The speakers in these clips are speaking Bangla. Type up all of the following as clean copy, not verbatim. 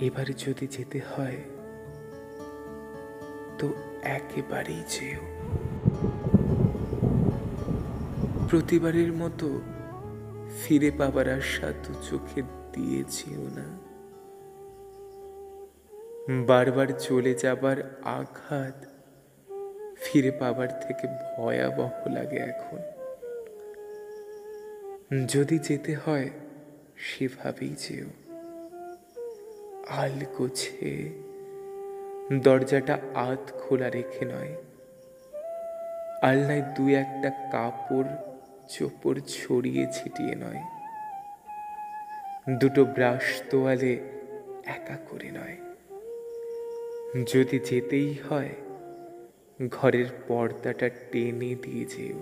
এবার যদি যেতে হয় তো একেবারেই যেও। প্রতিবারের মতো ফিরে পাবার আশা দু চোখে দিয়েছিও না। বারবার চলে যাবার আঘাত ফিরে পাবার থেকে ভয়াবহ লাগে এখন। যদি যেতে হয় সেভাবেই যেও, আলগোছে, দরজাটা আধ খোলা রেখে নয়, আলনায় দু একটা কাপড় চোপড় ছড়িয়ে ছিটিয়ে নয়, দুটো ব্রাশ তোয়ালে একা করে নয়। যদি যেতেই হয় ঘরের পর্দাটা টেনে দিয়ে যেও,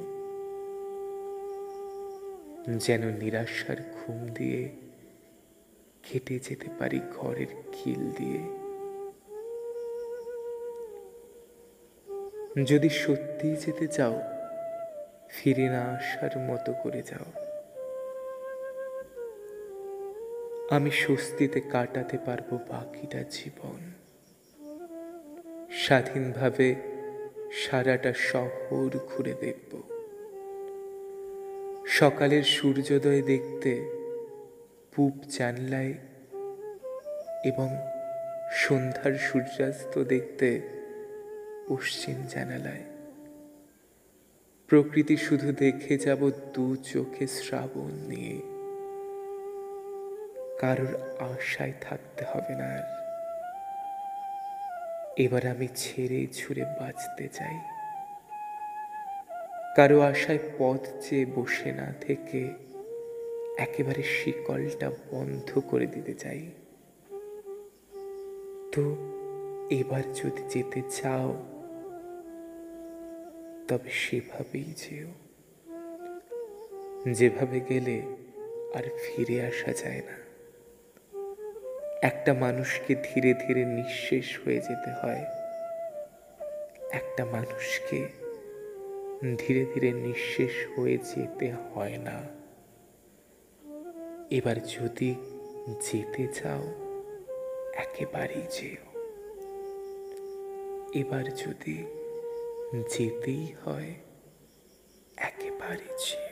যেন নিরাশার ঘুম দিয়ে কেটে যেতে পারি ঘরের খিল দিয়ে। যদি সত্যিই যেতে চাও ফিরে না আসার মতো করে যাও। আমি স্বস্তিতে কাটাতে পারবো বাকিটা জীবন, স্বাধীনভাবে সারাটা শহর ঘুরে দেখব, সকালের সূর্যোদয় দেখতে পূব জানলায় এবং সন্ধ্যার সূর্যাস্ত দেখতে পশ্চিম জানালায়। প্রকৃতি শুধু দেখে যাব দু চোখে শ্রাবণ নিয়ে, কারোর আশায় থাকতে হবে না আর। এবার আমি ছেড়ে ছুড়ে বাঁচতে চাই, কারো আশায় পথ চেয়ে বসে না থেকে একেবারে শিকলটা বন্ধ করে দিতে চাই। তো এবার যদি যেতে চাও তবে সেভাবেই যেও, যেভাবে গেলে আর ফিরে আসা যায় না। একটা মানুষকে ধীরে ধীরে নিঃশেষ হয়ে যেতে হয়, একটা মানুষকে ধীরে ধীরে নিঃশেষ হয়ে যেতে হয় না। এবার যদি যেতে চাও একেবারেই যেও, এবার যদি যেতেই হয় একেবারে যেও।